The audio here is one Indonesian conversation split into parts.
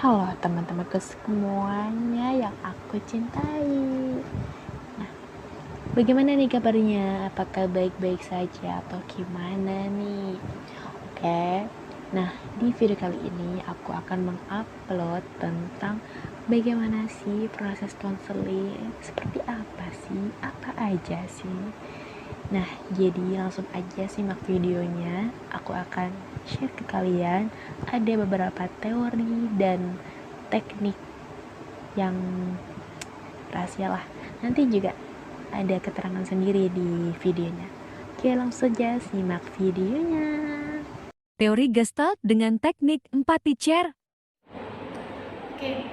Halo teman-temanku semuanya yang aku cintai. Nah, bagaimana nih kabarnya? Apakah baik-baik saja atau gimana nih? Oke. Nah, di video kali ini aku akan mengupload tentang bagaimana sih proses konseling, seperti apa sih, apa aja sih. Nah, jadi langsung aja simak videonya. Aku akan share ke kalian ada beberapa teori dan teknik yang rahasia lah. Nanti juga ada keterangan sendiri di videonya. Oke, langsung saja simak videonya. Teori Gestalt dengan teknik empati chair. Oke,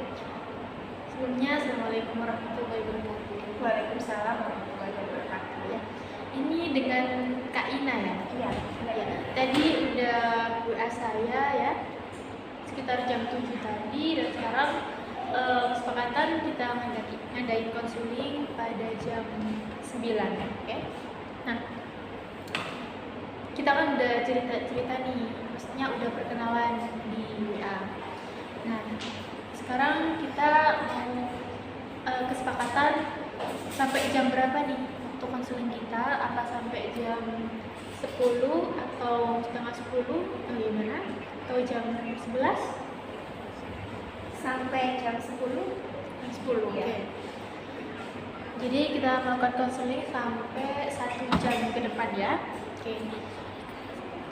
sebelumnya Assalamualaikum warahmatullahi wabarakatuh. Waalaikumsalam warahmatullahi wabarakatuh. Ya, ini dengan Kak Ina ya. Iya. Ya, tadi udah WA saya ya, sekitar jam 7 tadi, dan sekarang kesepakatan kita ngadain konseling pada jam 9. Oke. Nah, kita kan udah cerita nih, maksudnya udah perkenalan di WA. Nah, sekarang kita mau kesepakatan sampai jam berapa nih waktu konseling kita, apa sampai jam 10 atau setengah 10 atau gimana, atau jam 11? Sampai jam 10. Jam 10, Iya. oke. Jadi kita melakukan konseling sampai 1 jam ke depan ya. Oke.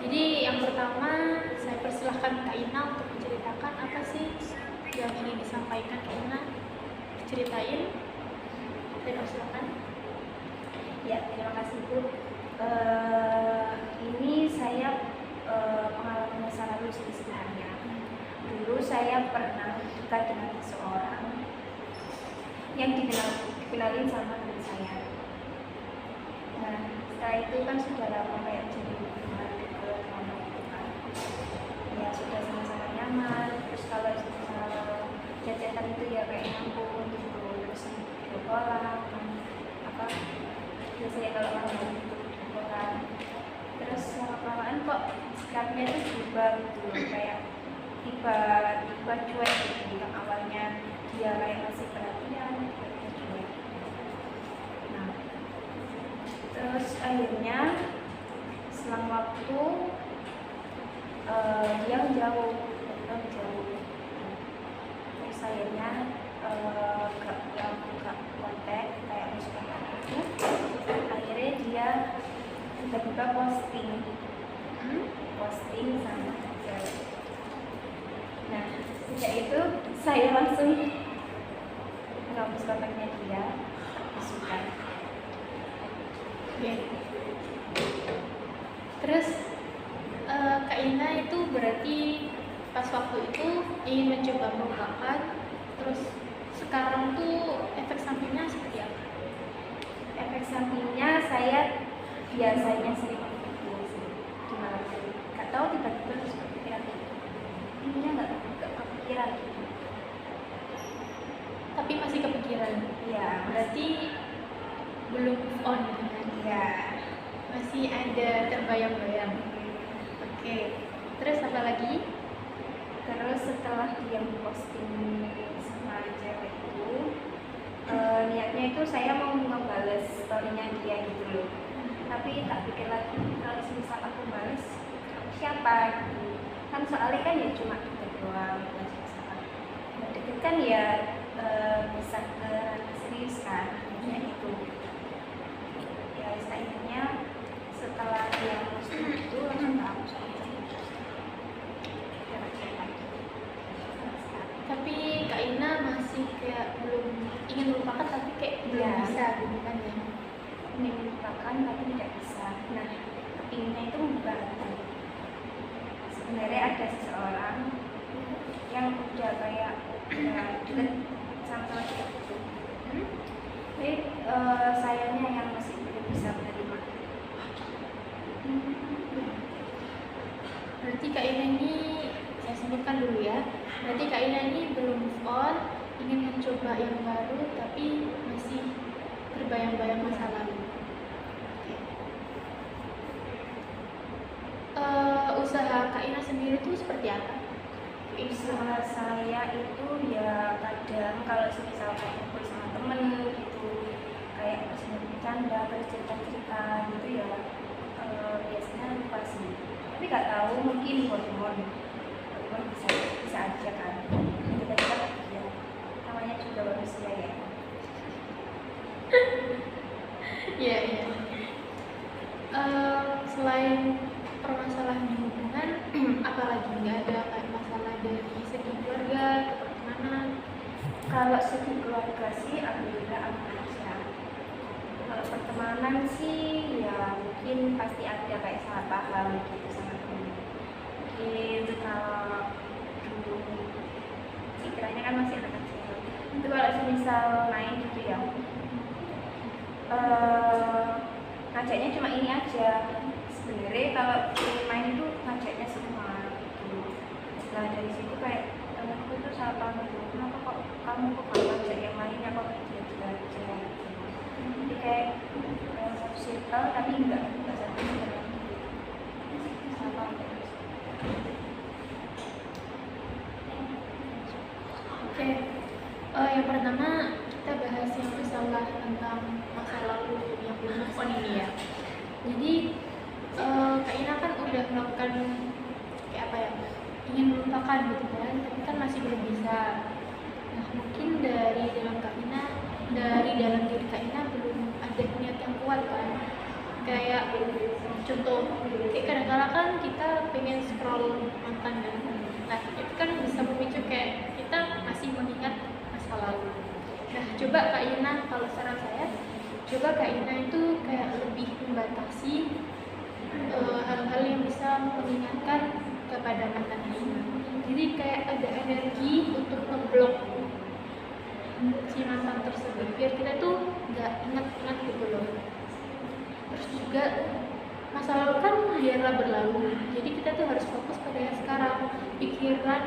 Jadi yang pertama saya persilahkan Kak Ina untuk menceritakan apa sih yang ingin disampaikan Kak Ina, ceritain. Saya persilahkan. Ya, terima kasih Bu. Ini saya pengalaman masa lalu sih sebenarnya. Dulu saya pernah dekat dengan seseorang yang dikenalin sama teman saya. Nah, setelah itu kan sudah lama kayak jadi hubungan dekat lama gitu kan. Ya sudah sama-sama nyaman. Terus kalau misalnya chat-chatan itu ya kayak nyambung gitu. Terus video callan, apa biasanya kalau malam itu video callan. Terus lama-kelamaan kok sikapnya itu berubah gitu, kayak tiba-tiba cuek gitu. Yang awalnya dia kayak masih perhatian, tiba-tiba cuek. Nah, terus akhirnya selang waktu dia jauh. Terus akhirnya gak kontak kayak misalkan aku. Akhirnya dia tiba-tiba posting sama cewek. Nah, sejak itu saya langsung menghapus kontaknya dia, suka. Oke. Terus Kak Ina itu berarti pas waktu itu ingin mencoba melupakan, terus sekarang tuh efek sampingnya seperti apa? Efek sampingnya saya biasanya sering berpikir sih di malam hari. Gak tahu tiba-tiba terus kepikiran gitu. Intinya nggak kepikiran gitu. Tapi masih kepikiran. Iya, Berarti belum move on gitu kan? iya. Masih ada terbayang-bayang. Oke. Terus apa lagi? Terus setelah dia posting sama cewek itu, niatnya itu saya mau ngebales story-nya dia gitu loh. Tapi tak pikir lagi, kalau misal aku bales siapa gitu. Kan soalnya kan ya cuma deket doang, misalkan deket kan ya bisa ke serius kan, ya itu. Ya akhirnya setelah dia posting itu langsung tak hapus aja. Tapi Kak Ina masih kayak belum ingin melupakan, tapi kayak belum Iya. bisa gitu kan ya? Ingin melupakan tapi tidak bisa. Nah, kepinginnya itu membuka hati. Sebenarnya ada seseorang yang udah kayak deket sama dia itu. Tapi sayangnya yang masih belum bisa menerima. Berarti Kak Ina ini, saya sebutkan dulu ya, berarti Kak Ina ini belum move on, ingin mencoba yang baru, tapi masih terbayang-bayang masa lalu. Usaha Kak Ina sendiri itu seperti apa? Istilah saya itu ya kadang kalau misal kumpul sama temen gitu, kayak bercanda, bercerita-cerita gitu ya, biasanya lupa sih. Tapi nggak tahu, mungkin hormon bisa bisa aja kan. Tiba-tiba ya, namanya juga manusia ya. Iya, iya. Selain permasalahan di hubungan, apalagi nggak ada kayak masalah dari segi keluarga atau pertemanan? Kalau segi keluarga sih alhamdulillah aman aja. Kalau pertemanan sih ya mungkin pasti ada kayak salah paham gitu sama temen. Mungkin kalau dulu pikirannya kan masih anak kecil, itu kalau misal main gitu ya, ngajaknya cuma ini aja. Sebenarnya kalau ingin main itu ngajaknya semua gitu. Nah dari situ kayak temenku tuh salah paham gitu, kenapa kok kamu kok gak ngajak yang lainnya, kok dia aja gitu. Jadi kayak satu circle tapi enggak satu circle salah paham terus. Oke, yang pertama kita bahas yang masalah tentang masa lalu yang belum move on ini ya. Jadi Kak Ina kan udah melakukan kayak apa ya, ingin melupakan gitu kan, tapi kan masih belum bisa. Nah mungkin dari dalam Kak Ina, dari dalam diri Kak Ina belum ada niat yang kuat kan. Kayak contoh, kayak kadang-kadang kan kita pengen scroll mantan kan. Nah itu kan bisa memicu kayak kita masih mengingat masa lalu. Nah coba Kak Ina, kalau saran saya, coba Kak Ina itu kayak lebih membatasi hal-hal yang bisa mengingatkan kepada mantan Ina. Jadi kayak ada energi untuk ngeblok si mantan tersebut biar kita tuh nggak ingat-ingat gitu loh. Terus juga masa lalu kan biarlah berlalu, jadi kita tuh harus fokus pada yang sekarang, pikiran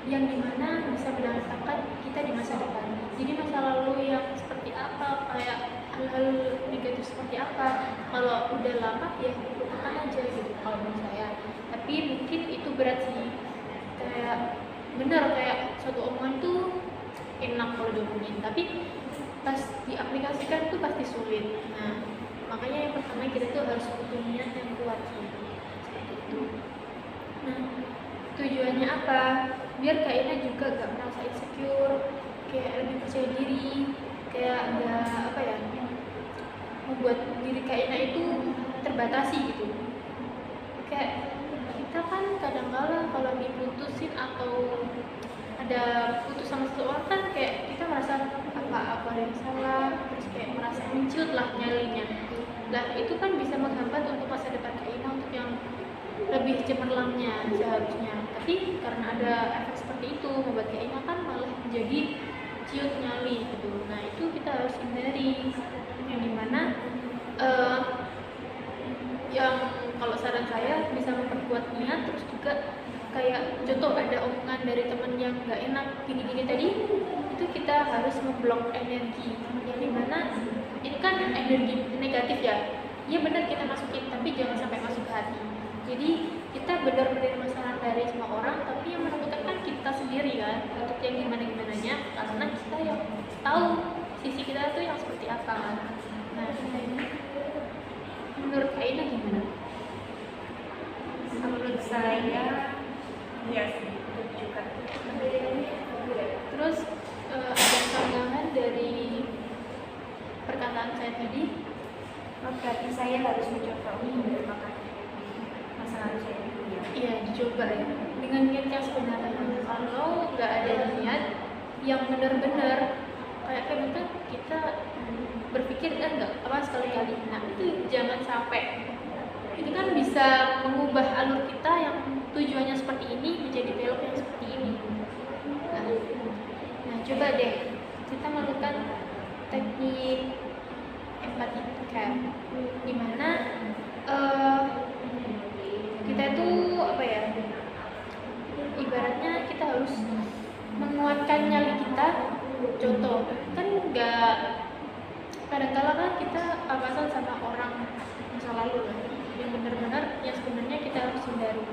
yang dimana bisa mendatangkan kita di masa depan. Jadi masa lalu yang seperti apa, kayak hal-hal negatif seperti apa, kalau udah lama ya lupakan aja gitu kalau menurut saya. Tapi mungkin itu berat sih, kayak benar kayak suatu omongan tuh enak kalau diomongin, tapi pas diaplikasikan tuh pasti sulit. Nah makanya yang pertama kita tuh harus butuh niat yang kuat sih, seperti itu. Nah tujuannya apa? Biar Kak Ina juga gak merasa insecure, kayak lebih percaya diri, kayak gak apa ya, membuat diri Kak Ina itu terbatasi gitu. Kayak kita kan kadang-kala kalau diputusin atau ada putus sama seseorang kan kayak kita merasa apa ada yang salah, terus kayak merasa menciut lah nyalinya. Nah itu kan bisa menghambat untuk masa depan Kak Ina untuk yang lebih cemerlangnya seharusnya. Tapi karena ada efek seperti itu membuat Kak Ina kan malah menjadi ciut nyali gitu. Nah itu kita harus hindari, yang dimana yang kalau saran saya bisa memperkuat niat. Terus juga kayak contoh ada omongan dari teman yang nggak enak gini-gini tadi, itu kita harus memblok energi yang dimana ini kan energi negatif ya. Iya benar kita masukin, tapi jangan sampai masuk ke hati. Jadi kita benar menerima saran dari semua orang, tapi yang menentukan kan kita sendiri kan untuk yang gimana-gimananya, karena kita yang tahu sisi kita tuh yang seperti apa kan. Nah menurut Kak Ina gimana? Menurut saya iya sih, betul juga. Terus ada tambahan dari perkataan saya tadi. Berarti saya harus mencoba untuk melupakan masa lalu saya dulu ya. Iya dicoba ya, dengan niat yang sebenarnya. Kalau nggak ada niat yang benar-benar kayak kan kita berpikir kan nggak apa sekali-kali. Nah itu jangan sampai, itu kan bisa mengubah alur kita yang tujuannya seperti ini menjadi belok yang seperti ini. Nah coba deh kita melakukan teknik empati care, dimana kita tuh apa ya, ibaratnya kita harus menguatkan nyali kita. Contoh kan nggak, kadang-kala kan kita papasan sama orang masa lalu kan, yang benar-benar yang sebenarnya kita harus hindari.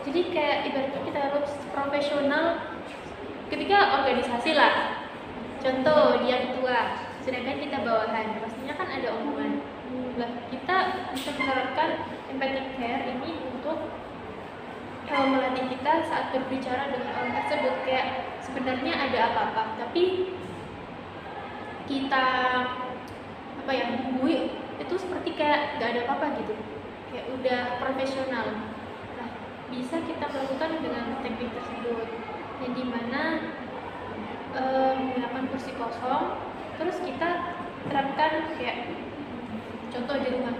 Jadi kayak ibaratnya kita harus profesional ketika organisasi lah. Contoh dia ketua, sedangkan kita bawahan, pastinya kan ada omongan. Lah kita bisa menerapkan empathic care ini untuk melatih kita saat berbicara dengan orang tersebut. Kayak sebenarnya ada apa-apa, tapi kita apa ya, bumbui itu seperti kayak gak ada apa-apa gitu, kayak udah profesional. Nah, bisa kita lakukan dengan teknik tersebut, yang dimana menggunakan kursi kosong, terus kita terapkan kayak contoh di rumah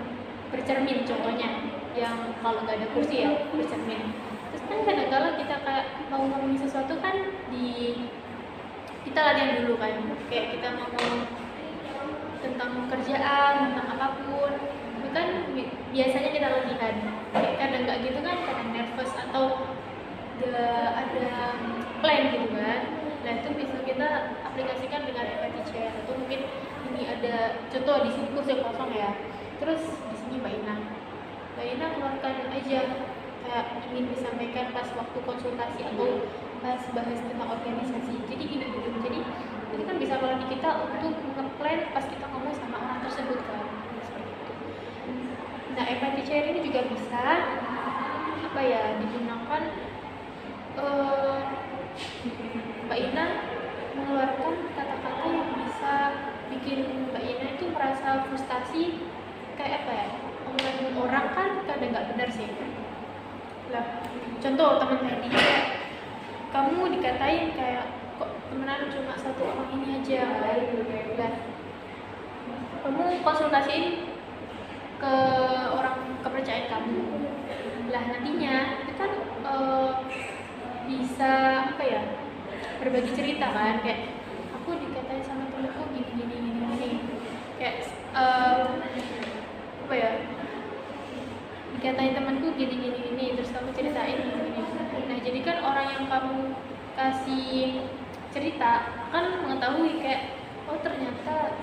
bercermin, contohnya yang kalau nggak ada kursi ya bercermin. Terus kan kadang-kadang kita kayak mau ngomongin sesuatu kan kita latihan dulu kan, kayak kita mau ngomong tentang kerjaan, tentang apapun, itu kan biasanya kita latihan. Kayak kadang nggak gitu kan, kadang nervous atau gak ada plan gitu kan. Nah itu bisa kita aplikasikan dengan empathy chair, atau mungkin ini ada contoh di sini kursi kosong ya, terus di sini Mbak Ina keluarkan aja kayak ingin disampaikan pas waktu konsultasi atau pas bahas tentang organisasi. Jadi gini gitu, jadi itu kan bisa melatih kita untuk nge-plan pas kita ngomong sama orang tersebut kan, seperti itu. Nah empathy chair ini juga bisa apa ya, digunakan Mbak Ina mengeluarkan kata-kata yang bisa bikin Mbak Ina itu merasa frustasi. Kayak apa ya, omongan orang kan kadang nggak benar sih lah. Contoh teman tadi kayak kamu dikatain kayak kok temenan cuma satu orang ini aja lah, kamu konsultasiin ke orang kepercayaan kamu lah, nantinya itu kan bisa apa ya, berbagi cerita kan, kayak aku dikatain sama temenku gini kayak apa ya, dikatain temanku gini terus kamu ceritain gini. Nah jadi kan orang yang kamu kasih cerita kan mengetahui kayak oh ternyata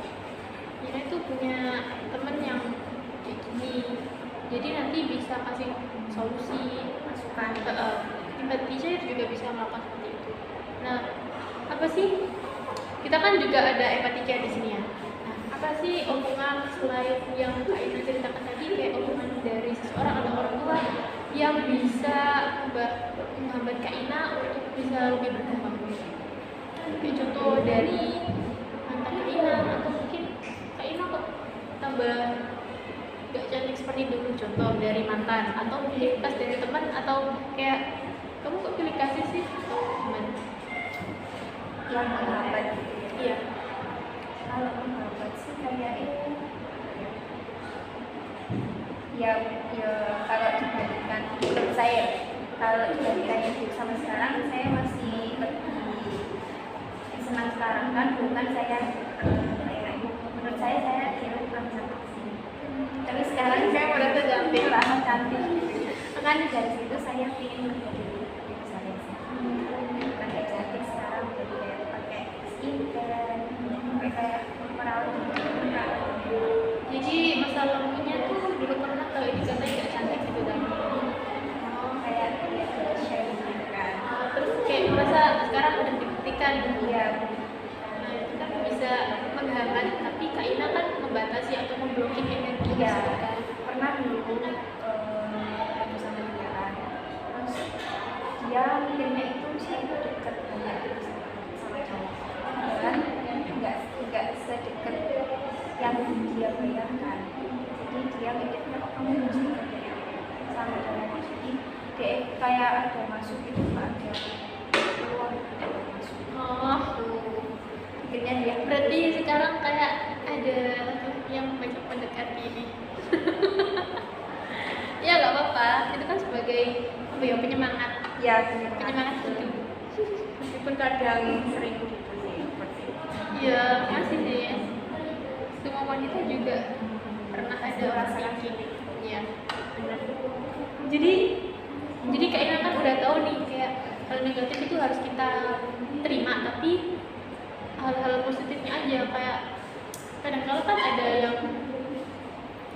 Ina itu punya temen yang kayak gini, jadi nanti bisa kasih solusi, masukan. Empathy chair juga bisa melakukan seperti itu. Nah apa sih, kita kan juga ada empathy chair di sini ya. Nah apa sih omongan selain yang Kak Ina ceritakan tadi, kayak omongan dari seseorang atau orang tua yang bisa menghambat Kak Ina untuk bisa lebih berkembang? Kayak contoh dari mantan Kak Ina, atau mungkin Kak Ina kok tambah gak cantik seperti dulu, contoh dari mantan, atau mungkin pas dari teman, atau kayak kamu kok pilih kasih sih, atau gimana? Yang menghambat. Iya. Kalau menghambat sih kayaknya ya kalau dibandingkan menurut saya, kalau dibandingkan yang dulu sama sekarang, saya masih lebih senang sekarang kan. Dulu kan saya menurut saya kira bukan cantik sih, tapi sekarang saya mau lihat cantik lah, cantik. Makanya dari situ saya ingin saya bukan kayak cantik sekarang, jadi kayak pakai skincare, pakai kayak perawat. Jadi masa lalunya tuh dulu pernah kalau dikatain gak cantik gitu kan? Kayak share gitu kan. Terus kayak merasa sekarang udah dibuktikan gitu. Iya. Nah itu kan bisa menghambat, tapi Kak Ina kan membatasi atau memblokir energi tersebut kan. Pernah dulu aku sama dia kan, terus dia mikirnya itu saya itu dekat banyak gitu sama cowok, dan nggak sedekat yang dia bayangkan. Jadi dia mikirnya kok kamu mesti dekat sama cowok, jadi dia kayak ada masuk itu, ada keluar, ada masuk. Oh, Tuh mikirnya dia. berarti sekarang kayak ada yang banyak mendekati ini. Ya nggak apa-apa, itu kan sebagai apa ya, penyemangat penyemangat hidup. meskipun kadang sering gitu sih seperti itu. Iya masih sih, semua wanita juga pernah ada rasa ini. Iya benar. Jadi Kak Ina kan udah tahu nih, kayak hal negatif itu harus kita terima, tapi hal-hal positifnya aja. Kayak kadang-kadang kan ada yang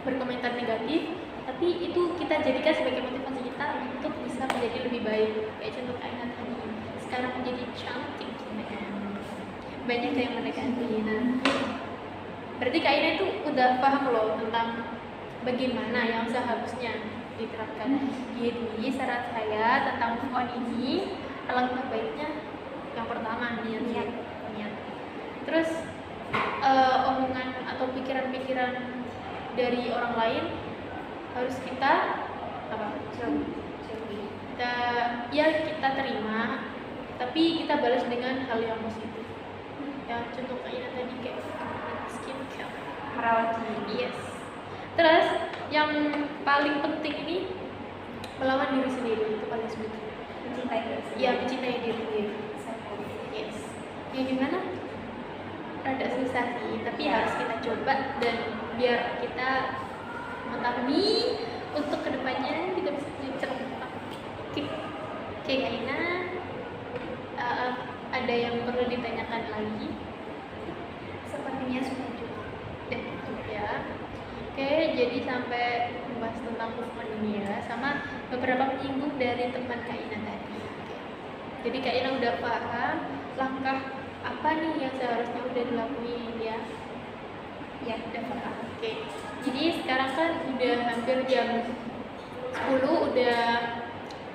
berkomentar negatif, tapi itu kita jadikan sebagai motivasi kita untuk bisa menjadi jadi lebih baik. Kayak contoh Kak Ina tadi, sekarang menjadi cantik, banyak yang mendekati. Nah, berarti Kak Ina itu udah paham loh tentang bagaimana yang seharusnya diterapkan. Jadi saran saya tentang move on ini, alangkah baiknya yang pertama niat. Terus omongan atau pikiran-pikiran dari orang lain harus kita apa? Kita terima, tapi kita balas dengan hal yang positif. Ya contoh kayak tadi kayak skincare, Merawat diri. yes. Terus yang paling penting ini melawan diri sendiri, itu paling sulit. Mencintai diri sendiri. Ya mencintai diri sendiri, yes. Yang gimana? Rada susah sih, tapi harus kita coba dan biar kita mengetahui untuk kedepannya kita bisa menceritakan. Oke, Kak Ina, ada yang perlu ditanyakan lagi? Sepertinya sudah cukup. Dan cukup ya. Oke, jadi sampai membahas tentang move on ini ya, sama beberapa penyinggung dari teman Kak Ina tadi. Oke. Jadi Kak Ina udah paham langkah apa nih yang seharusnya udah dilakuin ya? Ya, udah paham. Oke. Jadi sekarang kan udah hampir jam 10, udah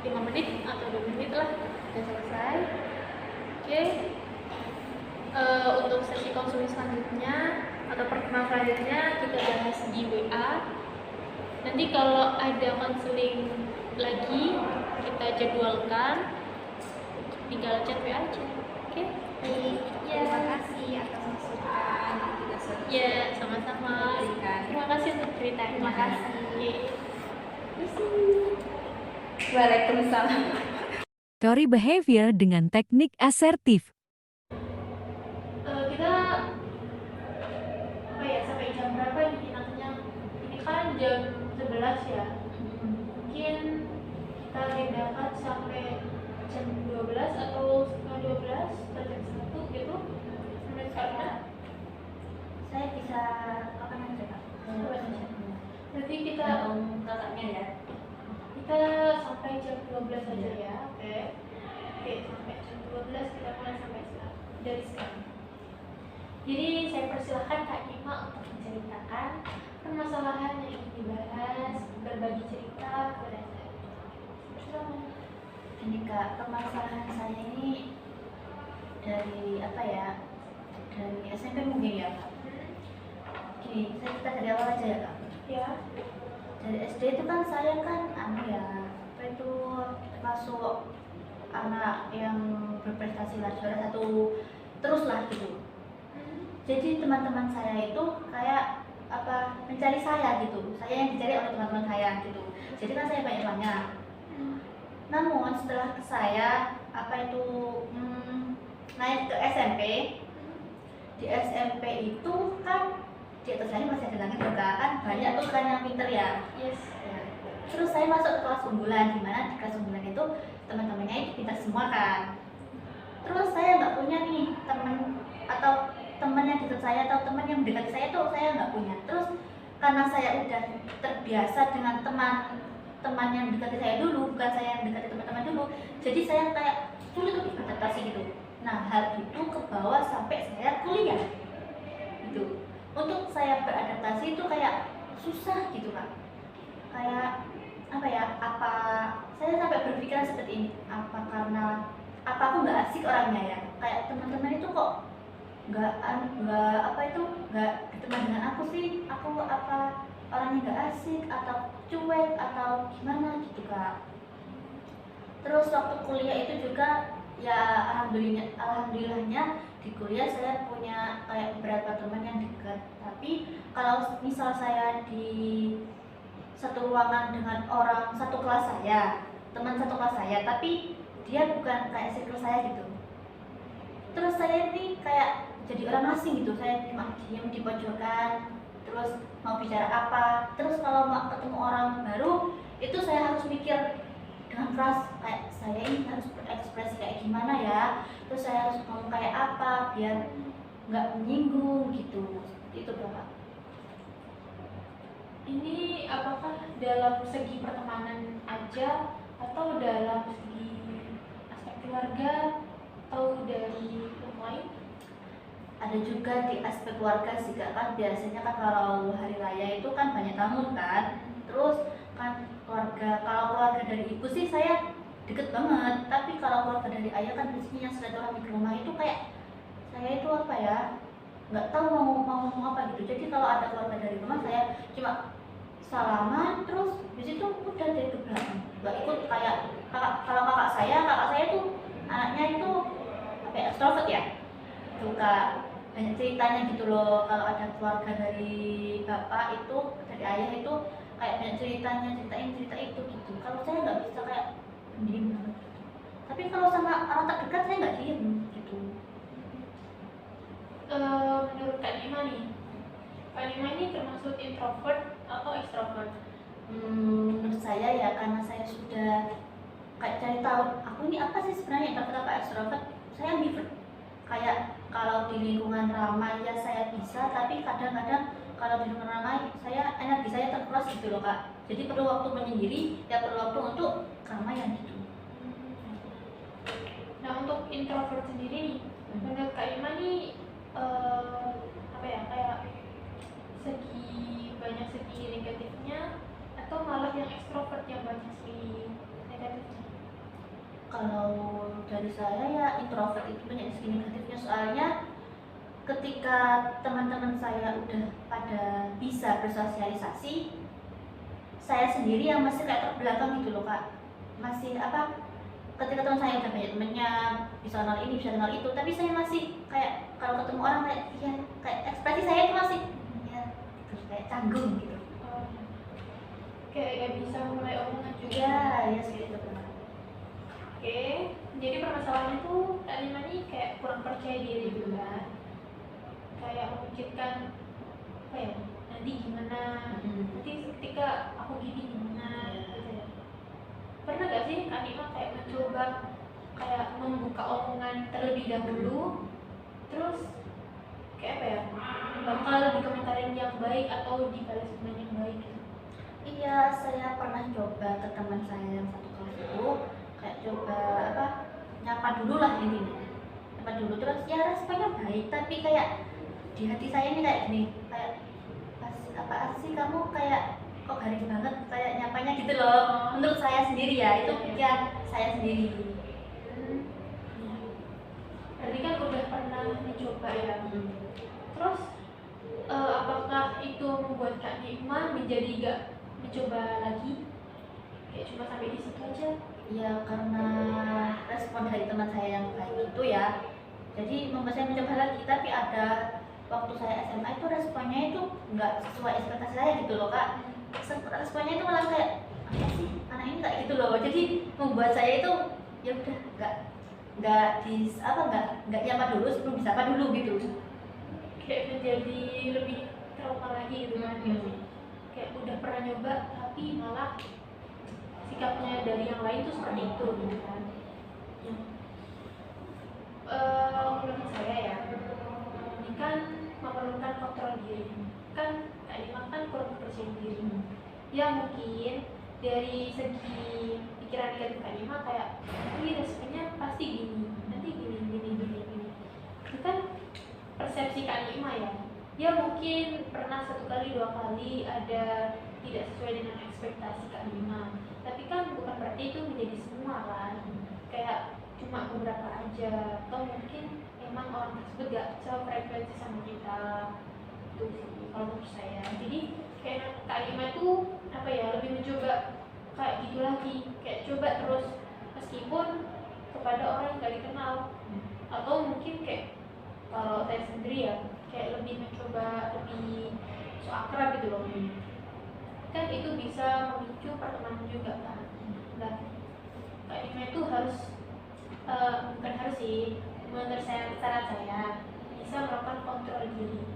5 menit atau 2 menit lah udah selesai. Oke. Untuk sesi konseling selanjutnya atau pertemuan selanjutnya kita bahas di WA. Nanti kalau ada konseling lagi kita jadwalkan, tinggal chat WA aja. Oke? Baik, Ya. terima kasih atas masukan dan juga solusi. Ya, sama-sama. Berikan. Terima kasih untuk ceritanya. Terima kasih. Oke. Waalaikumsalam. Teori behavior dengan teknik asertif. Kita apa ya, sampai jam berapa nih enaknya? Ini kan jam 11 ya. Mungkin kita tindakan sampai jam 12 atau setengah 12 atau jam 1 gitu. Sampai sekarang. Saya bisa kapan aja, Kak? Berarti kita kakaknya ya. kita sampai jam 12 aja ya. Oke. Oke, sampai jam 12 kita mulai sampai sekarang. Dari sekarang. Jadi saya persilahkan Kak Ima untuk menceritakan permasalahan yang ingin dibahas, berbagi cerita kepada saya. Silakan. Ini Kak, permasalahan saya ini dari apa ya? Dari SMP mungkin ya Kak. Gini, saya cerita dari awal aja ya Kak. Ya. Dari SD itu kan saya kan apa itu masuk anak yang berprestasi lah, juara 1 terus lah gitu. Jadi teman-teman saya itu kayak apa mencari saya gitu, saya yang dicari oleh teman-teman saya gitu. Jadi kan saya banyak. Namun setelah saya apa itu naik ke SMP, di SMP itu kan di atas saya masih ada langit juga kan banyak tuh kan yang pinter ya. Yes. Ya. Terus saya masuk ke kelas unggulan, dimana di kelas unggulan itu teman-temannya itu pintar semua kan. Terus saya nggak punya nih teman atau teman yang dekat saya atau teman yang mendekati saya tuh saya nggak punya. Terus karena saya udah terbiasa dengan teman yang mendekati saya dulu, bukan saya yang mendekati teman-teman dulu, jadi saya kayak sulit untuk beradaptasi gitu. Nah hal itu ke bawah sampai saya kuliah gitu. Untuk saya beradaptasi itu kayak susah gitu Kak. Kayak apa ya? Apa saya sampai berpikiran seperti ini? Apa karena aku nggak asik orangnya ya? Kayak teman-teman itu kok nggak berteman dengan aku sih? Aku apa orangnya nggak asik atau cuek atau gimana gitu Kak? Terus waktu kuliah itu juga ya alhamdulillahnya di kuliah saya punya kayak beberapa teman yang dekat. Tapi kalau misal saya di satu ruangan dengan orang satu kelas saya, teman satu kelas saya, tapi dia bukan kayak circle saya gitu. Terus saya ini kayak jadi orang asing gitu, saya diam di pojokan, terus mau bicara apa, terus kalau mau ketemu orang baru, itu saya harus mikir dengan keras, kayak saya ini harus berekspresi kayak gimana ya, terus saya harus ngomong kayak apa, biar nggak menyinggung gitu, itu Bapak. Ini apakah dalam segi pertemanan aja atau atau dalam segi aspek keluarga atau dari yang lain? Ada juga di aspek keluarga sih Kak, kan biasanya kan kalau hari raya itu kan banyak tamu kan. Terus kan kalau keluarga dari ibu sih saya deket banget, tapi kalau keluarga dari ayah kan biasanya yang silaturahmi ke rumah itu kayak saya itu apa ya, nggak tahu mau ngomong apa gitu. Jadi kalau ada keluarga dari rumah saya cuma salaman terus habis itu udah dari ke belakang, nggak ikut kayak kalau kakak saya tuh anaknya itu apa ya, extrovert ya, suka banyak ceritanya gitu loh. Kalau ada keluarga dari bapak itu, dari ayah itu kayak banyak ceritanya, cerita itu gitu. Kalau saya nggak bisa, kayak pendiam banget gitu. Tapi kalau sama orang terdekat saya nggak diem gitu. Menurut Kak Nima nih, Kak Nima ini termasuk introvert atau extrovert? Menurut saya ya, karena saya sudah kayak cari tahu aku ini apa sih sebenarnya, introvert apa extrovert, saya ambivert. Kayak kalau di lingkungan ramai ya saya bisa, tapi kadang-kadang kalau di lingkungan ramai energi saya terkuras gitu loh Kak. Jadi perlu waktu menyendiri, ya perlu waktu untuk keramaian gitu. Nah, untuk introvert sendiri nih, menurut Kak Ima nih apa ya, kayak banyak segi negatifnya atau malah yang ekstrovert yang banyak segi negatifnya? Kalau dari saya ya introvert itu banyak segi negatifnya, soalnya ketika teman-teman saya udah pada bisa bersosialisasi, saya sendiri yang masih kayak terbelakang gitu loh Kak. Masih apa, ketika teman saya udah banyak temennya, bisa kenal ini, bisa kenal itu, tapi saya masih kayak kalau ketemu orang kayak ya, kayak ekspresi saya itu masih ya terus kayak canggung gitu. Kayak gak bisa mulai omongan juga. Ya seperti itu benar. Oke, jadi permasalahannya tuh Kak Nima nih kayak kurang percaya diri juga, kayak memikirkan apa ya, nanti gimana, nanti ketika aku gini gimana gitu ya. Pernah gak sih Kak Nima kayak mencoba kayak membuka omongan terlebih dahulu, terus kayak apa ya, bakal dikomentarin yang baik atau dibalas dengan yang baik gitu? Iya, saya pernah coba ke teman saya yang satu kelas itu, kayak coba apa, nyapa dulu lah intinya. Nyapa dulu terus ya responnya baik, tapi kayak di hati saya ini kayak gini, kayak apa sih kamu kayak kok garing banget kayak nyapanya gitu loh. Menurut saya sendiri ya, itu pikiran saya sendiri. Berarti kan udah pernah dicoba ya. Terus apakah itu membuat Kak Nima menjadi gak mencoba lagi? Kayak cuma sampai di situ aja? Ya karena respon dari teman saya yang baik itu ya, jadi membuat saya mencoba lagi. Tapi ada waktu saya SMA itu responnya itu nggak sesuai ekspektasi saya gitu loh Kak. Responnya itu malah kayak apa sih anak ini kayak gitu loh. Jadi membuat saya itu ya udah nggak nyapa dulu sebelum bisa apa dulu gitu. Kayak menjadi lebih trauma lagi gitu kan? Kayak udah pernah nyoba tapi malah sikapnya dari yang lain tuh seperti itu gitu kan? Menurut saya ya, ini kan memerlukan kontrol diri. Kan Kak Nima kan kurang percaya diri. Ya mungkin dari segi pikiran negatif Kak Nima kayak ini responnya pasti gini, nanti gini. Itu kan persepsi Kak Nima ya. Ya mungkin pernah 1 kali 2 kali ada tidak sesuai dengan ekspektasi Kak Nima. Tapi kan bukan berarti itu menjadi semua kan. Kayak cuma beberapa aja, atau mungkin emang orang tersebut gak sefrekuensi sama kita. Itu sih kalau menurut saya. Jadi kayak Kak Nima itu apa ya, lebih mencoba kayak gitu lagi, kayak coba terus meskipun kepada orang yang gak dikenal. Atau mungkin kayak kalau saya sendiri ya, kayak lebih mencoba lebih so akrab gitu loh. Kan itu bisa memicu pertemanan juga kan. Nah, Kak Nima itu harus bukan harus sih, menurut saya, saran saya bisa melakukan kontrol diri.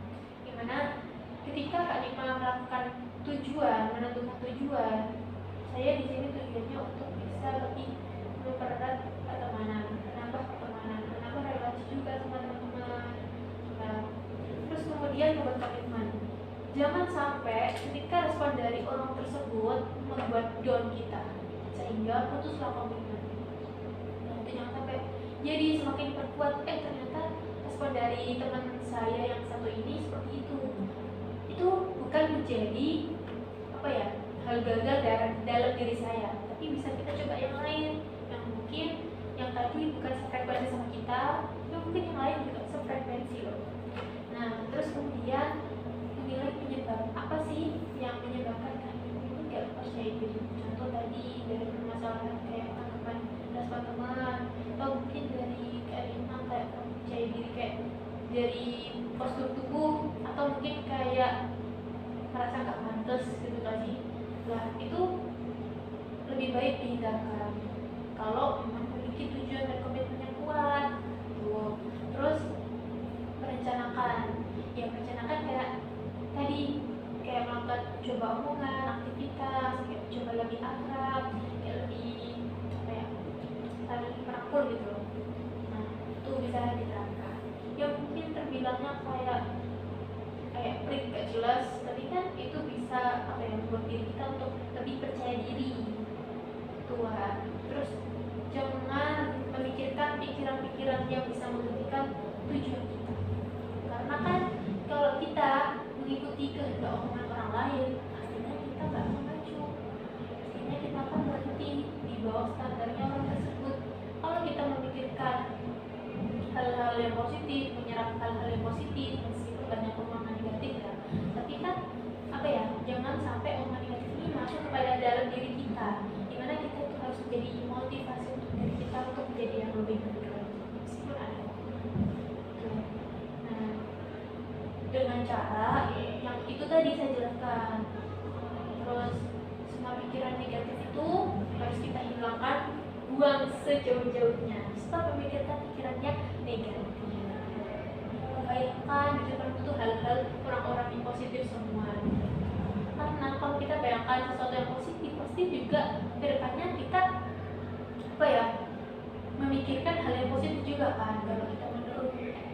Gimana ketika Kak Nima melakukan menentukan tujuan, saya di sini tujuannya untuk bisa lebih mempererat pertemanan, menambah relasi juga sama teman-teman. Nah, terus kemudian membuat komitmen. Jangan sampai ketika respon dari orang tersebut membuat down kita, sehingga udah putuslah komitmen. Nah, itu jangan sampai jadi semakin perkuat, ternyata respon dari teman saya yang satu ini seperti itu bukan menjadi apa ya, hal gagal dalam diri saya, tapi bisa kita coba yang lain, yang mungkin yang tadi bukan sefrekuensi sama kita, tapi mungkin yang lain juga sefrekuensi loh. Nah, terus kemudian menilai penyebab apa sih yang menyebabkan kami ini nggak percaya diri. Contoh tadi dari permasalahan kayak tanggapan respon teman, atau mungkin dari keadaan kayak percaya diri kayak dari postur tubuh, atau mungkin kayak merasa nggak pantas gitu kan sih. Nah, itu lebih baik dihindarkan kalau memang memiliki tujuan dan komitmen yang kuat tuh. Terus merencanakan kayak tadi, kayak melakukan coba omongan, aktivitas, kayak coba lebih akrab, kayak lebih apa ya, saling merangkul gitu loh. Nah, itu bisa diterapkan. Ya mungkin terbilangnya kayak trik gak jelas, tapi kan itu bisa apa ya, membuat diri kita untuk lebih percaya diri Tuhan. Terus jangan memikirkan pikiran-pikiran yang bisa menghentikan tujuan kita, karena kan kalau kita mengikuti kehendak omongan orang lain, pastinya kita gak akan maju, pastinya kita akan berhenti di bawah standarnya orang tersebut. Kalau kita memikirkan hal-hal yang positif, menyerap hal-hal yang positif, meskipun banyak omongan negatif ya, tapi kan apa ya, jangan sampai omongan negatif ini masuk kepada dalam diri kita, dimana kita itu harus menjadi motivasi untuk diri kita untuk menjadi yang lebih baik lagi, meskipun ada. Nah, dengan cara yang itu tadi saya jelaskan, terus semua pikiran negatif itu harus kita hilangkan, buang sejauh-jauhnya, stop memikirkan pikirannya negatif. Bayangkan di depan itu hal-hal orang-orang yang positif semua, karena kalau kita bayangkan sesuatu yang positif, pasti juga kedepannya kita apa ya, memikirkan hal yang positif juga kan. Kalau kita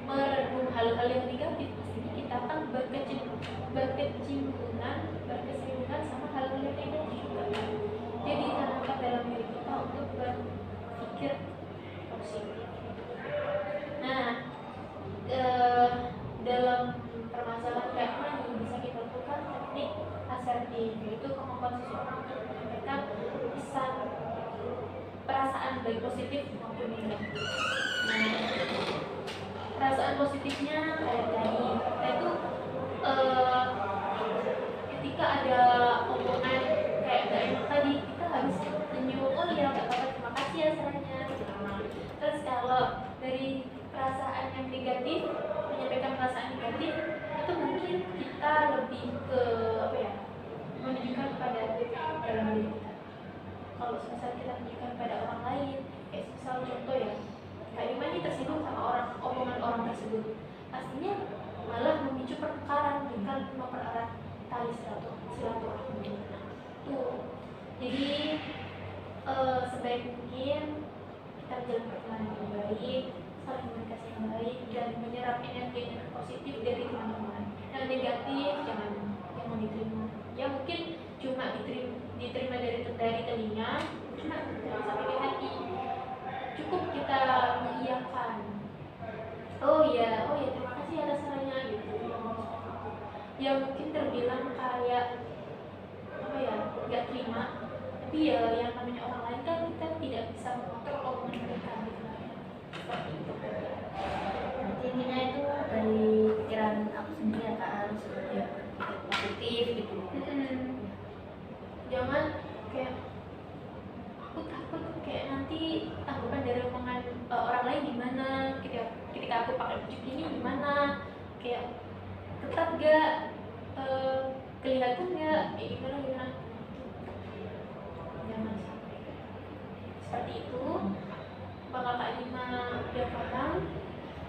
merenung hal-hal yang negatif, pastinya kita akan berkesinggungan sama hal-hal yang negatif juga kan. Jadi tanamkan dalam diri kita untuk berpikir positif. Nah, dalam permasalahan kayak mana juga bisa kita lakukan teknik asertif, yaitu kemampuan seseorang untuk menyampaikan pesan perasaan baik positif maupun negatif. Nah, perasaan positifnya kayak tadi, itu ketika ada omongan kayak gak enak tadi, kita harus senyum, oh iya gak apa-apa, terima kasih ya sarannya. Terus kalau dari perasaan yang negatif, menyampaikan perasaan negatif, itu mungkin kita lebih ke apa ya, menunjukkan pada dalam diri kita. Kalau misalnya kita menunjukkan pada orang lain, kayak misal contoh ya, kayak gimana tersinggung sama omongan orang tersebut, pastinya malah memicu pertengkaran, bukan mempererat tali silaturahmi. Tuh, jadi sebaik mungkin kita menjalin pertemanan yang baik, saling komunikasi yang baik, dan menyerap energi positif dari teman-teman. Yang negatif jangan diterima. Ya mungkin cuma diterima dari telinga, cuma jangan sampai ke hati. Cukup kita mengiyakan. Oh ya terima kasih atas sarannya gitu. Ya mungkin terbilang kayak apa ya, nggak terima, tapi ya yang namanya orang lain kan kita tidak bisa mengontrol omongan mereka gitu. Seperti itu. Nanti intinya itu dari pikiran aku sendiri ya kak, harus ya, positif gitu. Jangan kayak aku takut kayak nanti tanggapan dari omongan orang lain gimana, ketika aku pakai baju ini gimana, kayak ketat gak, kelihatan gak, kayak gimana. Jangan sampai seperti itu. Bakal Kak Lima udah paham?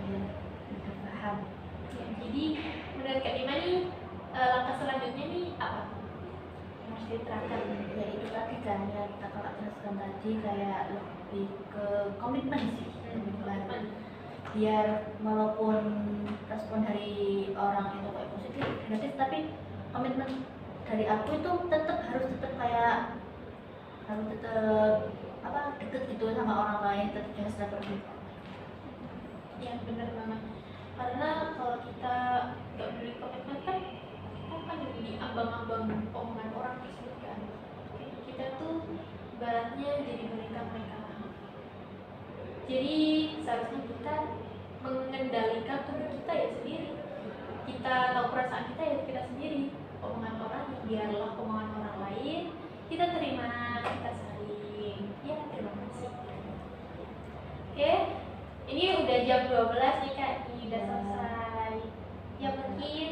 Ya, udah paham. Ya, jadi menurut Kak Lima nih, langkah selanjutnya nih apa yang harus diterapkan? Ya itu tadi kan ya, kita kalau jelaskan tadi kayak lebih ke komitmen sih, komitmen. Biar walaupun respon dari orang itu kayak positif, negatif, tapi komitmen dari aku itu tetap kayak harus tetap deket gitu sama orang lain, tetap jaga silaturahmi. Ya benar banget. Karena kalau kita nggak beri komitmen kan kita kan jadi ambang-ambang omongan orang tersebut kan. Kita tuh baratnya jadi boneka mereka. Jadi seharusnya kita mengendalikan tubuh kita ya sendiri. Kita tahu perasaan kita ya kita sendiri. Omongan orang biarlah omongan orang lain. Kita terima, kita saling. Ya terima kasih. Oke, ini udah jam 12 nih Kak, ini udah selesai. Ya mungkin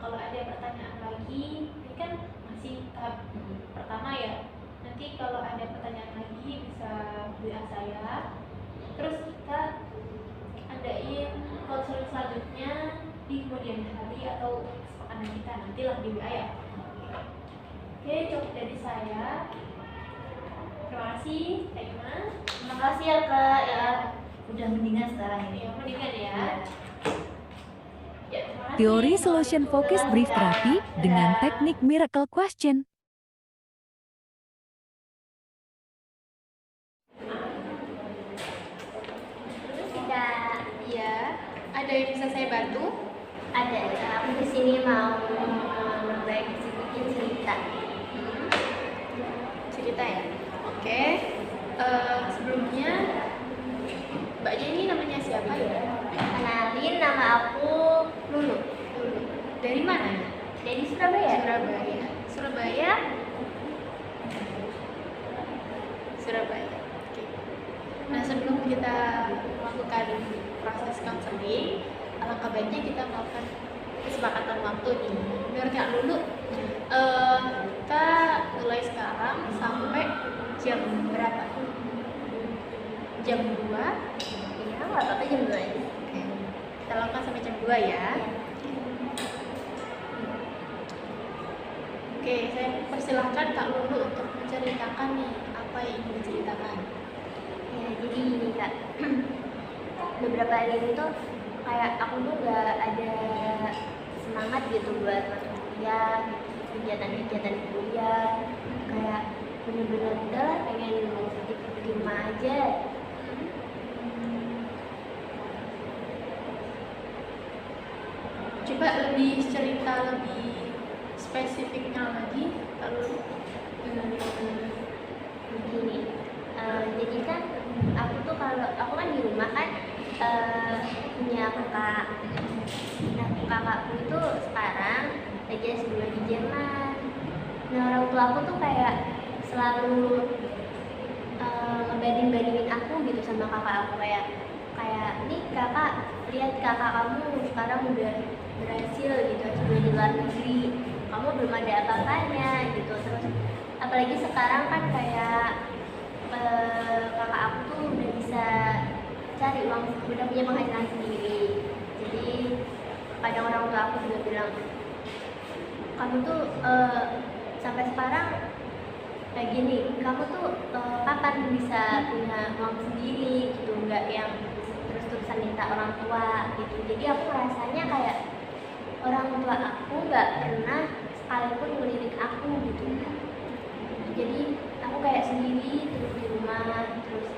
kalau ada pertanyaan lagi, ini kan masih tahap pertama ya. Nanti kalau ada pertanyaan lagi bisa WA saya. Terus kita adain konseling selanjutnya di kemudian hari atau kesepakatan kita nantilah di WA ya. Oke, cukup dari saya. Terima kasih, Kak Ima. Terima kasih ya Kak, ya udah mendingan sekarang ini. Ya, mendingan ya. Ya, terima kasih. Teori Solution Focus Brief Therapy dengan teknik Miracle Question. Tidak Iya, ada yang bisa saya bantu? ada ya, aku di sini mau berbagi sedikit cerita. Cerita ya. Oke. Sebelumnya Mbak Jenny namanya siapa ya? Kenalin, nama aku Lulu Dulu. Dari mana? dari Surabaya. Surabaya. Surabaya. Surabaya. Oke. Nah, sebelum kita melakukan proses counseling, alangkah baiknya kita melakukan kesepakatan waktu nih. Menurut Kak Lulu, kita mulai sekarang sampai jam berapa? Jam 2? Iya, nggak apa-apa jam 2 aja. Oke. Kita lakukan sampai jam 2 ya. Oke, saya persilahkan Kak Lulu untuk menceritakan nih apa yang ingin diceritakan. Ya, jadi gini Kak, beberapa hari ini tuh kayak aku tuh nggak ada semangat gitu buat masuk kuliah, kegiatan-kegiatan kuliah, kayak bener-bener udah pengen di rumah aja. Coba lebih cerita lebih spesifiknya lagi kalau Begini, jadi kan aku tuh kalau aku kan di rumah kan punya kakak. Nah, kakakku itu sekarang lagi S2 di Jerman. Nah, orang tua aku tuh kayak selalu ngebanding-bandingin aku gitu sama kakak aku, kayak nih kakak, lihat kakak kamu sekarang udah berhasil gitu S2 di luar negeri, kamu belum ada apa-apanya gitu. Terus apalagi sekarang kan kayak kakak aku tuh udah bisa cari uang, udah punya penghasilan sendiri. Jadi kadang orang tua aku juga bilang, kamu tuh sampai sekarang kayak gini, kamu tuh kapan bisa punya uang sendiri gitu, nggak yang terus-terusan minta orang tua gitu. Jadi aku rasanya kayak orang tua aku nggak pernah sekalipun ngelirik aku gitu. Jadi aku kayak sendiri terus di rumah, terus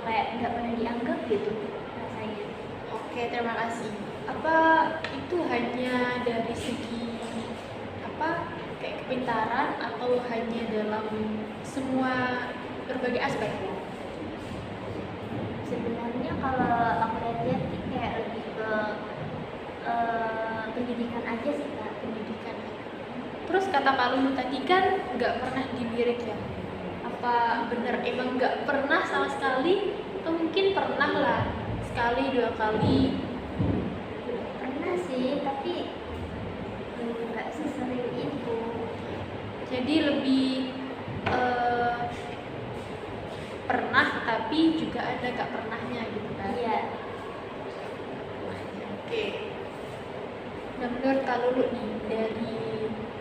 kayak nggak pernah dianggap gitu rasanya. Oke, terima kasih. Apa itu hanya dari segi apa kayak kepintaran atau hanya dalam semua berbagai aspek? Sebenarnya kalau aku lihat sih kayak lebih ke pendidikan aja sih Kak. Pendidikan. Terus kata Kak Lulu tadi kan nggak pernah dilirik ya? Apa bener emang nggak pernah sama sekali? Atau mungkin pernah lah sekali 2 kali? Pernah sih, tapi nggak sesering itu. Jadi lebih pernah tapi juga ada nggak pernahnya gitu kan? Iya. Oke. Nah, menurut Kak Lulu nih dari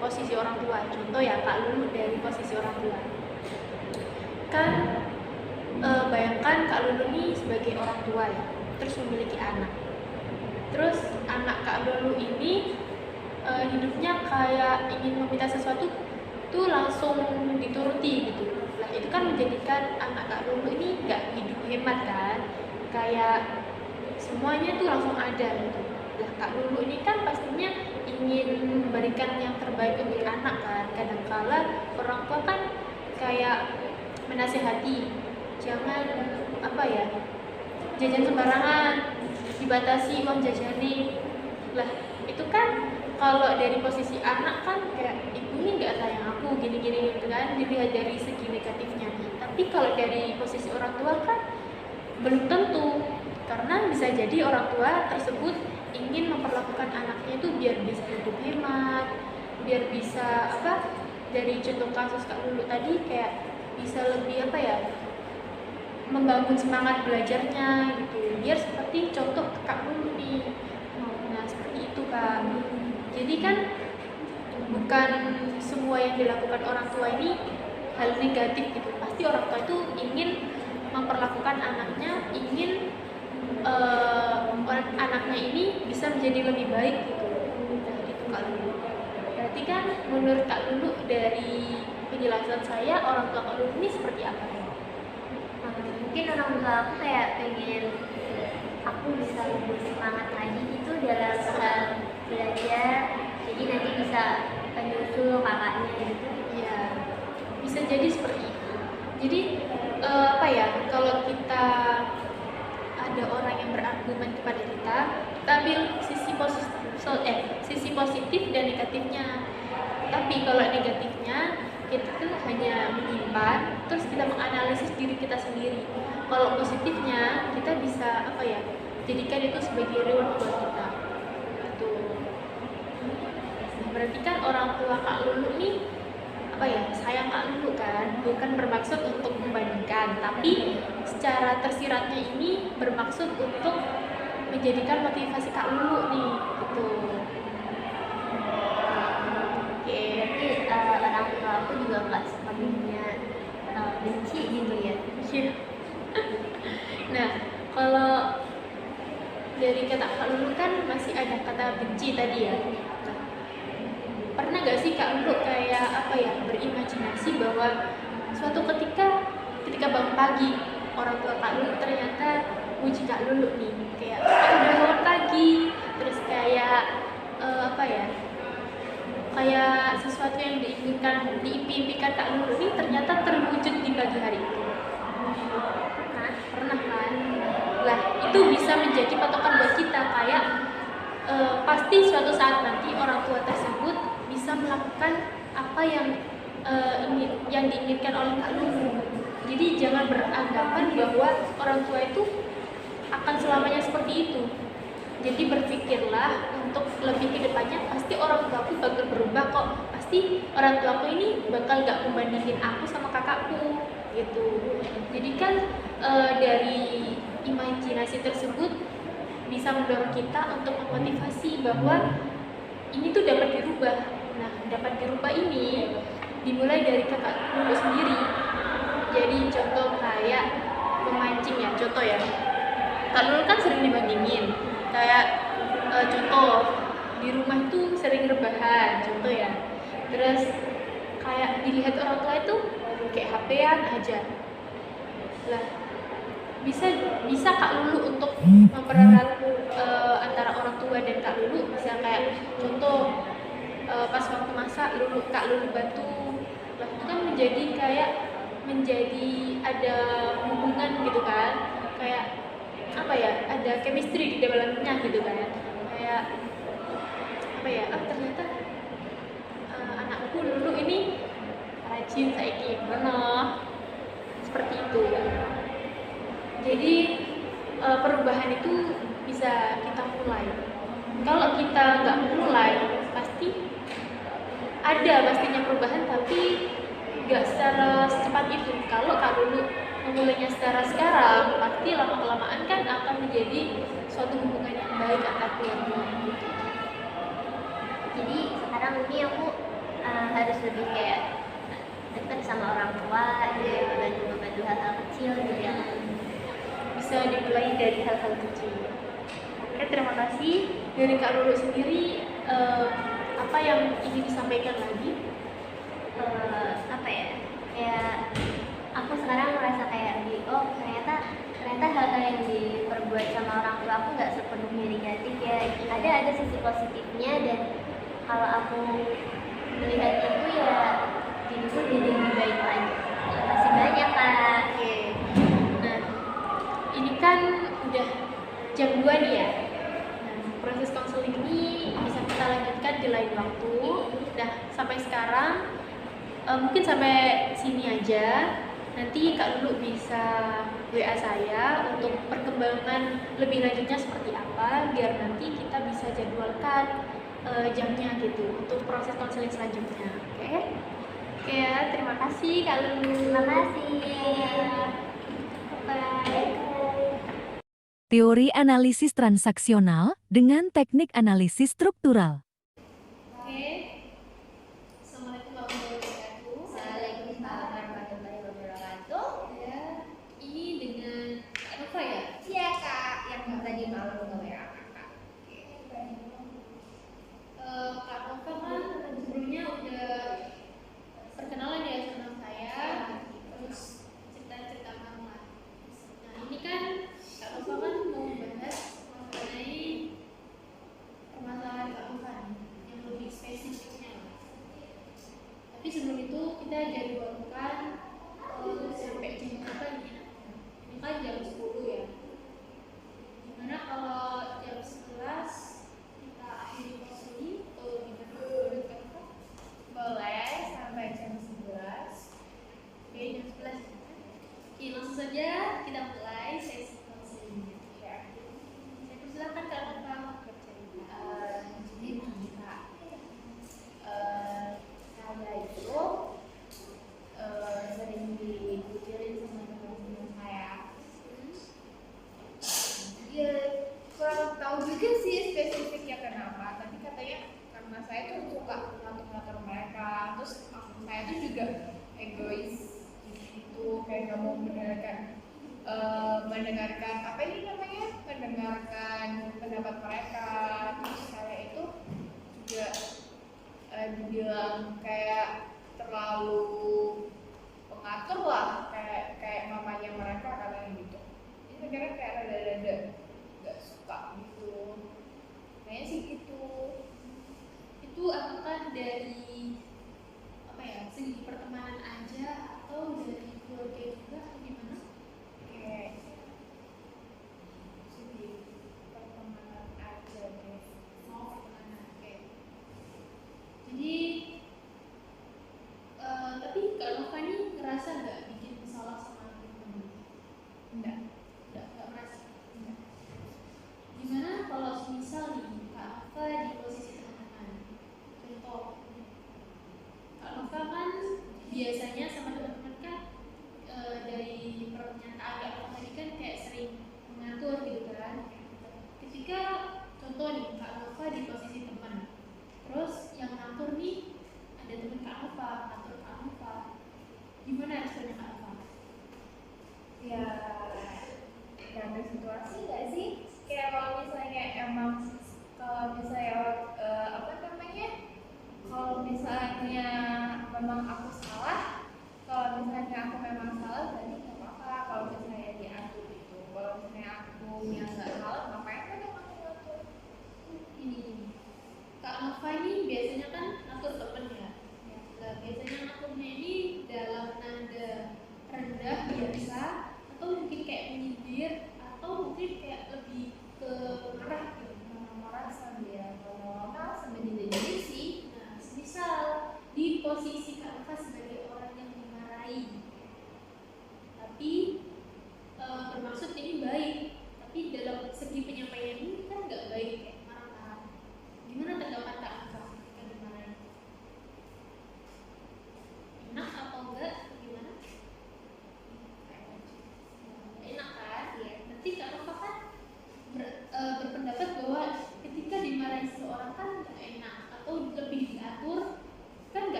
posisi orang tua, contoh ya Kak Lulu dari posisi orang tua, kan bayangkan Kak Lulu nih sebagai orang tua ya, terus memiliki anak, terus anak Kak Lulu ini hidupnya kayak ingin meminta sesuatu itu langsung dituruti gitu. Lah itu kan menjadikan anak Kak Lulu ini nggak hidup hemat kan, kayak semuanya tuh langsung ada gitu. Lah Kak Lulu ini kan pastinya ingin memberikan yang terbaik untuk anak kan. Kadangkala orang tua kan kayak menasehati, jangan jajan sembarangan, dibatasi uang jajannya. Lah itu kan kalau dari posisi anak kan kayak ibu ini nggak sayang aku gini-gini gitu kan, dilihat dari segi negatifnya. Tapi kalau dari posisi orang tua kan belum tentu, karena bisa jadi orang tua tersebut ingin memperlakukan anaknya itu biar bisa hidup hemat, biar bisa dari contoh kasus Kak Lulu tadi kayak bisa lebih membangun semangat belajarnya gitu, biar seperti contoh Kak Lulu nih. Nah seperti itu Kak. Jadi kan bukan semua yang dilakukan orang tua ini hal negatif gitu. Pasti orang tua itu ingin memperlakukan anaknya, ingin anaknya ini bisa menjadi lebih baik gitu. Nah itu Kak Lulu. Berarti kan menurut Kak Lulu dari penjelasan saya, orang tua Kak Lulu ini seperti apa? Mungkin orang tua aku kayak pengen aku bisa lebih semangat lagi gitu dalam hal belajar, jadi nanti bisa menyusul kakaknya gitu. Ya bisa jadi seperti itu. Jadi kalau kita ada orang yang berargumen kepada kita ambil sisi positif dan negatifnya. Tapi kalau negatifnya kita kan hanya menyimpan, terus kita menganalisis diri kita sendiri. Kalau positifnya kita bisa jadikan itu sebagai reward buat kita. Gitu. Nah, berarti kan orang tua Kak Lulu ini sayang Kak Lulu kan, bukan bermaksud untuk membandingkan, tapi secara tersiratnya ini bermaksud untuk menjadikan motivasi Kak Lulu nih gitu. Oke. Berarti orang tua aku juga nggak sepenuhnya benci gitu ya. Iya. Nah, kalau dari kata Kak Lulu kan masih ada kata benci tadi ya. Nah, pernah gak sih Kak Lulu kayak berimajinasi bahwa suatu ketika bangun pagi orang tua Kak Lulu ternyata muji Kak Lulu nih, kayak udah bangun pagi, terus kayak kayak sesuatu yang diimpikan Kak Lulu ini ternyata terwujud di pagi hari itu. Nah, pernah kan? Lah itu bisa menjadi patokan buat kita kayak pasti suatu saat nanti orang tua tersebut bisa melakukan apa yang diinginkan oleh Kak Lulu. Jadi jangan beranggapan bahwa orang tua itu akan selamanya seperti itu. Jadi berpikirlah untuk lebih ke depannya, pasti orang tuaku bakal berubah kok. Pasti orang tuaku ini bakal gak membandingin aku sama kakakku gitu. Jadi kan dari imajinasi tersebut bisa mendorong kita untuk memotivasi bahwa ini tuh dapat dirubah. Nah, dapat dirubah ini dimulai dari Kakak Lulu sendiri. Jadi contoh kayak memancing ya, contoh ya. Kak Lulu kan sering dibandingin. Kayak contoh di rumah tuh sering rebahan, contoh ya. Terus kayak dilihat orang tua itu kayak HP-an aja. Lah, bisa Kak Lulu untuk mempererat antara orang tua dan Kak Lulu, bisa kayak contoh pas waktu masak Kak Lulu bantu. Lah itu kan menjadi ada hubungan gitu kan, kayak ada chemistry di dalamnya gitu kan, kayak ternyata anakku Lulu ini rajin saiki bener, seperti itu. Jadi perubahan itu bisa kita mulai. Kalau kita nggak mulai, pastinya perubahan, tapi nggak secara secepat itu. Kalau Kak Lulu memulainya sekarang, pasti lama-kelamaan kan akan menjadi suatu hubungan yang baik antar keluarga. Jadi sekarang ini aku harus lebih kayak dekat sama orang tua, gitu, membantu hal-hal kecil gitu ya. Bisa dimulai dari hal-hal kecil. Oke, terima kasih. Dari Kak Lulu sendiri, apa yang ingin disampaikan lagi? apa ya, kayak aku sekarang merasa kayak oh ternyata hal-hal yang diperbuat sama orang tua aku nggak sepenuhnya negatif ya, ada sisi positifnya. Dan kalau aku melihat itu ya diriku jadi lebih baik lagi. Masih banyak Kak. Oke. Nah, ini kan udah jam 2 nih ya. Nah, proses konseling ini bisa kita lanjutkan di lain waktu. Nah, sampai sekarang mungkin sampai sini aja. Nanti Kak Lulu bisa WA saya untuk perkembangan lebih lanjutnya seperti apa, biar nanti kita bisa jadwalkan jamnya gitu untuk proses konseling selanjutnya. Oke? Oke ya, terima kasih Kak Lulu. Terima kasih. Bye. Teori analisis transaksional dengan teknik analisis struktural. Oke. Assalamualaikum warahmatullahi wabarakatuh. Waalaikumsalam warahmatullahi wabarakatuh. Ya, ini dengan Kak Nova ya? Iya Kak, yang tadi malam nge-WA Kakak. Kak Nova kan sebelumnya udah perkenalan ya sama saya, terus cerita-cerita lah. Nah, ini kan Kak Nova kan mau bahas mengenai permasalahan Kak Nova nih, yang lebih spesifiknya lah. Tapi sebelum itu kita jadwalkan sampai jam berapa nih? Ini kan jam 10 ya. Gimana kalau jam 11 kita akhiri konseling atau gimana menurut Kak Nova? Boleh sampai jam 11. Oke, jam 11. Oke, langsung saja kita mulai sesi konselingnya. Ya. Saya persilakan Kak Nova bercerita. Jadi begini Kak, saya itu sering dibucirin sama teman-teman saya. Ya kurang tahu juga sih spesifiknya kenapa, tapi katanya karena saya tuh suka ngatur-ngatur mereka, terus saya tuh juga egois gitu, kayak nggak mau mendengarkan apa ini namanya, mendengarkan pendapat mereka. Terus saya itu juga dibilang kayak terlalu pengatur lah, kayak mamanya mereka katanya gitu. Ini sekarang kayak rada-rada nggak suka gitu, kayaknya sih gitu. Itu apakah dari apa ya, segi pertemanan aja atau dari keluarga juga atau gimana? Kayak segi pertemanan aja deh. Oh, pertemanan. Oke. Jadi tapi Kak Nova ini ngerasa nggak bikin salah sama teman-teman? Enggak. Nggak merasa. Gimana kalau misal nih Kak Nova di posisi teman-teman? Contoh, Kak Nova kan biasanya sama teman-teman kan dari pernyataan Kak Nova tadi kan kayak sering mengatur gitu kan. Ketika contoh nih Kak Nova di posisi teman, terus yang ngatur nih ada teman Kak Nova, ngatur Kak Nova, gimana responnya Kak Nova? Ya ada situasi nggak sih, kayak kalau misalnya emang, kalau misalnya apa namanya, kalau misalnya memang aku salah, kalau misalnya aku memang salah berarti nggak apa-apa kalau misalnya diatur itu. Kalau misalnya aku yang nggak salah, ngapain kan emang aku ngatur. Ini Kak Nova ini biasanya kan ngatur temen ya. Nah, biasanya ngaturnya ini dalam nada rendah biasa, atau mungkin kayak menyindir, atau mungkin kayak lebih ke marah gitu. Marah sambil ngomong sambil jadi sih. Nah, misal di posisi Kak Nova sebagai orang yang dimarahi, tapi bermaksud ini baik, tapi dalam segi penyampaian ini kan nggak baik, kayak marah-marah. Gimana tanggapan Kak Nova ketika dimarahi? Enak atau enggak? Gimana? Enak kan? Iya. Nanti Kak Nova kan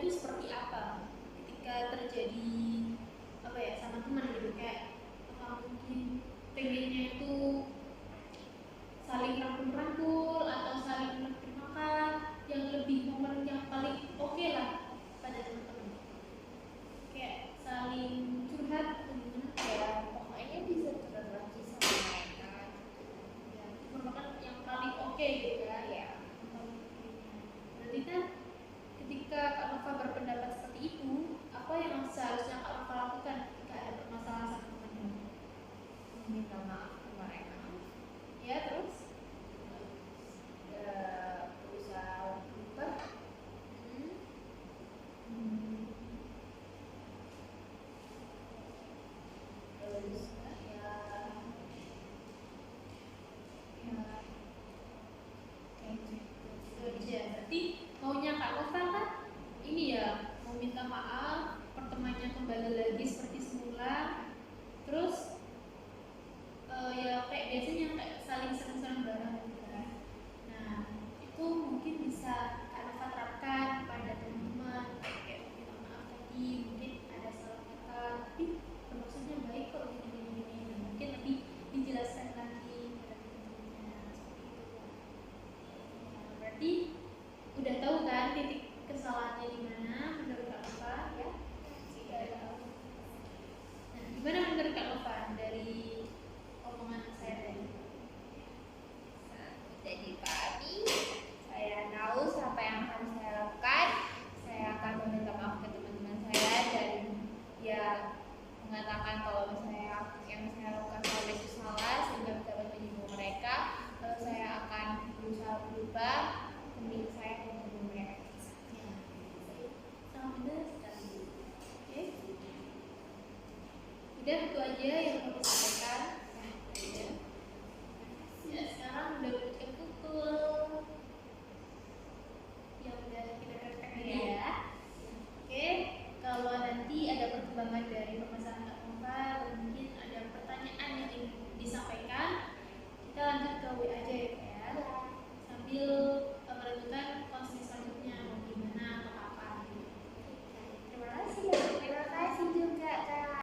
itu seperti apa ketika terjadi apa ya sama teman gitu, kayak mungkin pengennya itu saling rangkul-rangkul